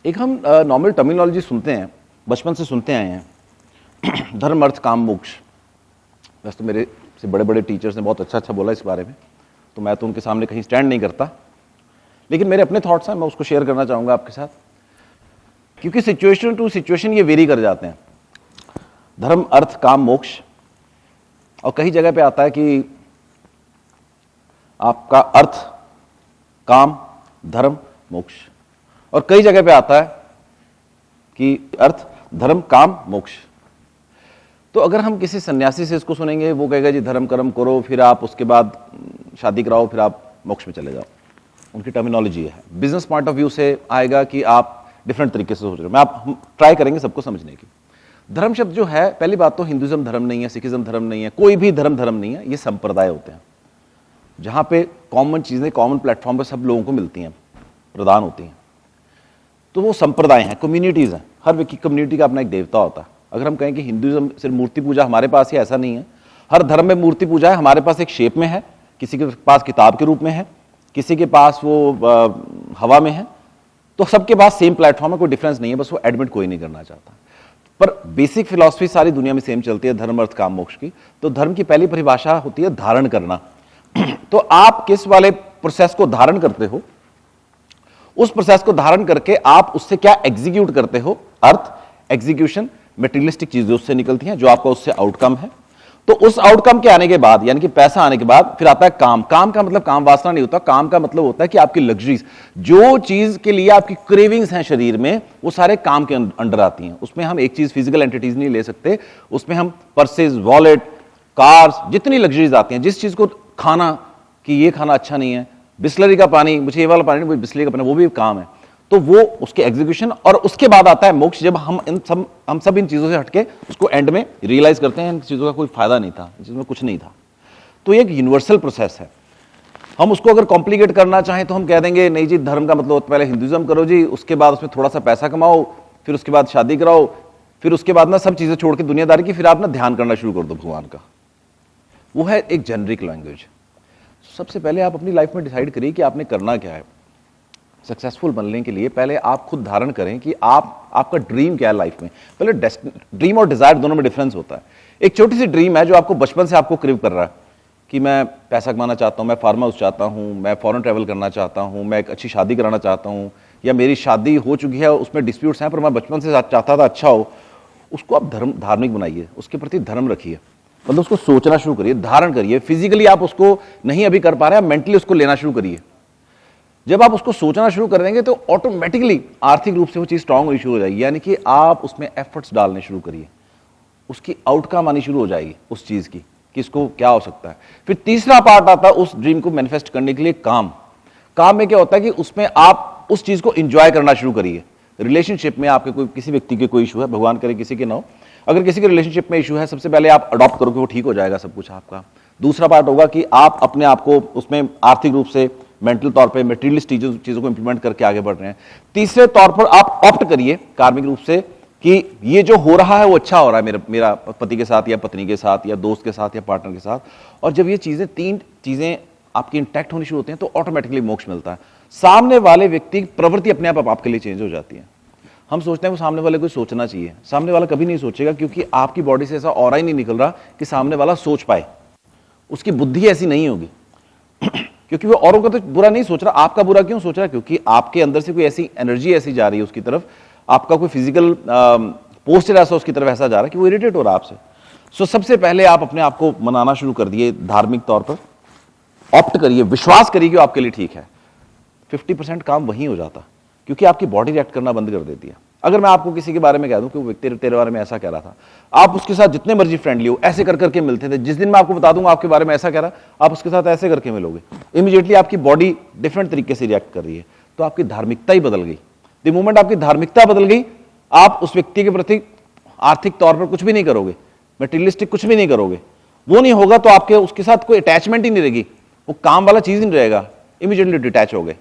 एक हम normal terminology सुनते हैं, बचपन से सुनते आए हैं, धर्म अर्थ काम मोक्ष। वैसे तो मेरे से बड़े बड़े टीचर्स ने बहुत अच्छा अच्छा बोला इस बारे में, तो मैं तो उनके सामने कहीं स्टैंड नहीं करता, लेकिन मेरे अपने थॉट्स हैं, मैं उसको शेयर करना चाहूँगा आपके साथ, क्योंकि सिचुएशन टू सिचुएशन ये वेरी कर जाते हैं। धर्म अर्थ काम मोक्ष, और कई जगह पे आता है कि आपका अर्थ काम धर्म मोक्ष, और कई जगह पे आता है कि अर्थ धर्म काम मोक्ष। तो अगर हम किसी सन्यासी से इसको सुनेंगे, वो कहेगा जी धर्म कर्म करो, फिर आप उसके बाद शादी कराओ, फिर आप मोक्ष में चले जाओ। उनकी टर्मिनोलॉजी है। बिजनेस पॉइंट ऑफ व्यू से आएगा कि आप डिफरेंट तरीके से सोच रहे हो। हम ट्राई करेंगे सबको समझने की। धर्म शब्द जो है, पहली बात तो हिंदुइज्म धर्म नहीं है, सिखिज्म धर्म नहीं है, कोई भी धर्म नहीं है। ये संप्रदाय होते हैं जहां पे कॉमन चीजें कॉमन प्लेटफॉर्म पे सब लोगों को मिलती हैं, प्रदान होती हैं। तो वो संप्रदाय हैं, कम्युनिटीज हैं। हर व्यक्ति कम्युनिटी का अपना एक देवता होता है। अगर हम कहें कि हिंदुइज्म सिर्फ मूर्ति पूजा हमारे पास ही, ऐसा नहीं है। हर धर्म में मूर्ति पूजा है, हमारे पास एक शेप में है, किसी के पास किताब के रूप में है, किसी के पास वो हवा में है। तो सबके पास सेम प्लेटफॉर्म है, कोई डिफरेंस नहीं है, बस वो एडमिट कोई नहीं करना चाहता। पर बेसिक फिलॉसफी सारी दुनिया में सेम चलती है, धर्म अर्थ काम मोक्ष की। तो धर्म की पहली परिभाषा होती है धारण करना। तो आप किस वाले प्रोसेस को धारण करते हो, उस प्रोसेस को धारण करके आप उससे क्या एग्जीक्यूट करते हो। अर्थ, एग्जीक्यूशन, मेटीरियलिस्टिक चीजें उससे निकलती हैं, जो आपका उससे आउटकम है। तो उस आउटकम के आने के बाद, यानी कि पैसा आने के बाद, फिर आता है काम। काम का मतलब काम वासना नहीं होता। काम का मतलब होता है कि आपकी लग्जरीज, जो चीज के लिए आपकी क्रेविंग्स हैं शरीर में, वो सारे काम के अंडर आती हैं। उसमें हम एक चीज फिजिकल एंटिटीज नहीं ले सकते, उसमें हम पर्सेज, वॉलेट, कार्स, जितनी लग्जरीज आती हैं, जिस चीज को खाना कि ये खाना अच्छा नहीं है, बिस्लरी का पानी, मुझे ये वाला पानी नहीं, बिस्लरी का पानी, वो भी काम है। तो वो उसके एग्जीक्यूशन, और उसके बाद आता है मोक्ष, जब हम सब इन चीजों से हटके उसको एंड में रियलाइज करते हैं इन चीजों का कोई फायदा नहीं था, जिसमें कुछ नहीं था। तो ये एक यूनिवर्सल प्रोसेस है। हम उसको अगर कॉम्प्लिकेट करना चाहें तो हम कह देंगे नहीं जी, धर्म का मतलब पहले हिंदुइज्म करो जी, उसके बाद उसमें थोड़ा सा पैसा कमाओ, फिर उसके बाद शादी कराओ, फिर उसके बाद ना सब चीजें छोड़ के दुनियादारी की, फिर आप ना ध्यान करना शुरू कर दो भगवान का। वो है एक जेनरिक लैंग्वेज। सबसे पहले आप अपनी लाइफ में डिसाइड करिए कि आपने करना क्या है। सक्सेसफुल बनने के लिए पहले आप खुद धारण करें कि आपका ड्रीम क्या है लाइफ में। पहले ड्रीम और डिजायर दोनों में डिफरेंस होता है। एक छोटी सी ड्रीम है जो आपको बचपन से आपको क्रिव कर रहा है कि मैं पैसा कमाना चाहता हूं, मैं फार्म हाउस चाहता हूं, मैं फॉरेन ट्रैवल करना चाहता हूं, मैं एक अच्छी शादी कराना चाहता हूं, या मेरी शादी हो चुकी है उसमें डिस्प्यूट्स हैं पर मैं बचपन से चाहता था अच्छा हो। उसको आप धार्मिक बनाइए, उसके प्रति धर्म रखिए, मतलब उसको सोचना शुरू करिए, धारण करिए। फिजिकली आप उसको नहीं अभी कर पा रहे हैं, मेंटली उसको लेना शुरू करिए। जब आप उसको सोचना शुरू कर देंगे तो ऑटोमेटिकली आर्थिक रूप से वो चीज स्ट्रांग होनी शुरू हो जाएगी, यानी कि आप उसमें एफर्ट्स डालने शुरू करिए, उसकी आउटकम आनी शुरू हो जाएगी उस चीज की कि इसको क्या हो सकता है। फिर तीसरा पार्ट आता है उस ड्रीम को मैनिफेस्ट करने के लिए काम। काम में क्या होता है कि उसमें आप उस चीज को एंजॉय करना शुरू करिए। रिलेशनशिप में आपके कोई किसी व्यक्ति के कोई इशू है, भगवान करे किसी के ना हो, अगर किसी के रिलेशनशिप में इशू है, सबसे पहले आप अडॉप्ट करो कि वो ठीक हो जाएगा सब कुछ आपका। दूसरा पार्ट होगा कि आप अपने आप को उसमें आर्थिक रूप से, मेंटल तौर पे, मटेरियलिस्ट चीजों को इंप्लीमेंट करके आगे बढ़ रहे हैं। तीसरे तौर पर आप ऑप्ट करिए कार्मिक रूप से कि ये जो हो रहा है वो अच्छा हो रहा है मेरा पति के साथ या पत्नी के साथ या दोस्त के साथ या पार्टनर के साथ। और जब ये चीजें, तीन चीजें आपकी इंटैक्ट होनी शुरू होती हैं तो ऑटोमेटिकली मोक्ष मिलता है। सामने वाले व्यक्ति की प्रवृत्ति अपने आप आपके लिए चेंज हो जाती है। हम सोचते हैं वो सामने वाले को सोचना चाहिए, सामने वाला कभी नहीं सोचेगा, क्योंकि आपकी बॉडी से ऐसा ऑरा ही नहीं निकल रहा कि सामने वाला सोच पाए। उसकी बुद्धि ऐसी नहीं होगी क्योंकि वो औरों का तो बुरा नहीं सोच रहा। आपका बुरा क्यों सोच रहा है? क्योंकि आपके अंदर से कोई ऐसी एनर्जी ऐसी जा रही है उसकी तरफ, आपका कोई फिजिकल पोस्चर ऐसा उसकी तरफ ऐसा जा रहा है कि वो इरिटेट हो रहा है आपसे। सो सबसे पहले आप अपने आप को मनाना शुरू कर दिए धार्मिक तौर पर, ऑप्ट करिए, विश्वास करिए कि आपके लिए ठीक है। 50% काम वहीं हो जाता, क्योंकि आपकी बॉडी रिएक्ट करना बंद कर देती है। अगर मैं आपको किसी के बारे में कह दूं कि वो व्यक्ति तेरे बारे में ऐसा कह रहा था, आप उसके साथ जितने मर्जी फ्रेंडली हो, ऐसे कर करके मिलते थे। जिस दिन मैं आपको बता दूंगा आपके बारे में ऐसा कह रहा, आप उसके साथ ऐसे करके मिलोगे, इमीडिएटली आपकी बॉडी डिफरेंट तरीके से रिएक्ट कर रही है। तो आपकी धार्मिकता ही बदल गई। द मोमेंट आपकी धार्मिकता बदल गई, आप उस व्यक्ति के प्रति आर्थिक तौर पर कुछ भी नहीं करोगे, मटेरियलिस्टिक कुछ भी नहीं करोगे। वो नहीं होगा तो आपके उसके साथ कोई अटैचमेंट ही नहीं रहेगी, वो काम वाला चीज नहीं रहेगा, इमीडिएटली डिटैच हो गए,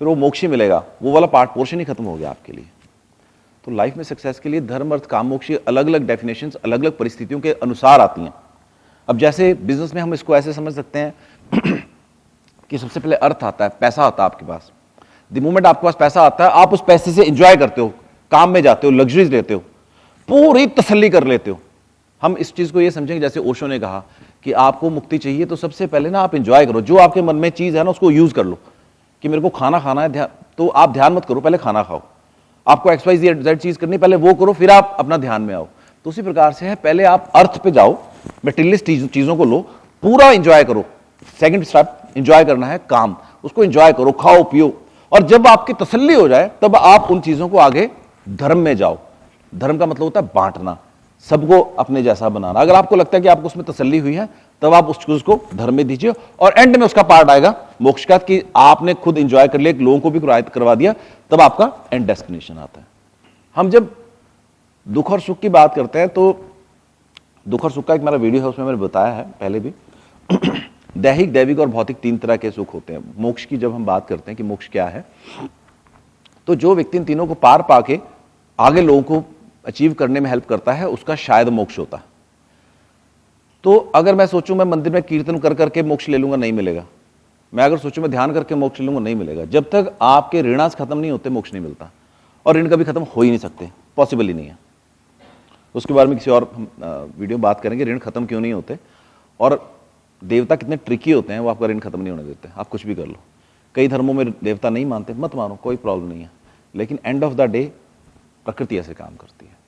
फिर वो मोक्ष ही मिलेगा, वो वाला पार्ट पोर्शन ही खत्म हो गया आपके लिए। तो लाइफ में सक्सेस के लिए धर्म अर्थ काम मोक्ष अलग अलग डेफिनेशंस अलग अलग परिस्थितियों के अनुसार आती हैं। अब जैसे बिजनेस में हम इसको ऐसे समझ सकते हैं कि सबसे पहले अर्थ आता है, पैसा आता है आपके पास। द मोमेंट आपके पास पैसा आता है, आप उस पैसे से एंजॉय करते हो, काम में जाते हो, लग्जरीज लेते हो, पूरी तसल्ली कर लेते हो। हम इस चीज को ये समझेंगे, जैसे ओशो ने कहा कि आपको मुक्ति चाहिए तो सबसे पहले ना आप एंजॉय करो, जो आपके मन में चीज है ना उसको यूज कर लो। कि मेरे को खाना खाना है, तो आप ध्यान मत करो, पहले खाना खाओ। आपको XYZ चीज करनी, पहले वो करो, फिर आप अपना ध्यान में आओ। तो उसी प्रकार से है, पहले आप अर्थ पे जाओ, मेटीरियलिस्ट चीजों को लो, पूरा एंजॉय करो। सेकंड स्टेप एंजॉय करना है काम, उसको एंजॉय करो, खाओ पियो, और जब आपकी तसल्ली हो जाए तब आप उन चीजों को आगे धर्म में जाओ। धर्म का मतलब होता है बांटना, सबको अपने जैसा बनाना। अगर आपको लगता है कि आपको उसमें तसल्ली हुई है, तब आप उस चीज को धर्म में दीजिए, और एंड में उसका पार्ट आएगा मोक्ष का, कि आपने खुद एंजॉय कर लिया, लोगों को भी करवा दिया, तब आपका एंड डेस्टिनेशन आता है। हम जब दुख और सुख की बात करते हैं तो दुख और सुख का एक मेरा वीडियो है, उसमें मैंने बताया है पहले भी। दैहिक, दैविक और भौतिक 3 तरह के सुख होते हैं। मोक्ष की जब हम बात करते हैं कि मोक्ष क्या है, तो जो व्यक्ति इन तीनों को पार पाके आगे लोगों को अचीव करने में हेल्प करता है, उसका शायद मोक्ष होता है। तो अगर मैं सोचूं मैं मंदिर में कीर्तन कर करके मोक्ष ले लूंगा, नहीं मिलेगा। मैं अगर सोचूं मैं ध्यान करके मोक्ष ले लूंगा, नहीं मिलेगा। जब तक आपके ऋणास खत्म नहीं होते, मोक्ष नहीं मिलता, और ऋण कभी खत्म हो ही नहीं सकते, पॉसिबल ही नहीं है। उसके बारे में किसी और वीडियो बात करेंगे, ऋण खत्म क्यों नहीं होते, और देवता कितने ट्रिकी होते हैं, वो आपका ऋण खत्म नहीं होने देते। आप कुछ भी कर लो, कई धर्मों में देवता नहीं मानते, मत मानो, कोई प्रॉब्लम नहीं है, लेकिन एंड ऑफ द डे प्रकृति ऐसे काम करती है।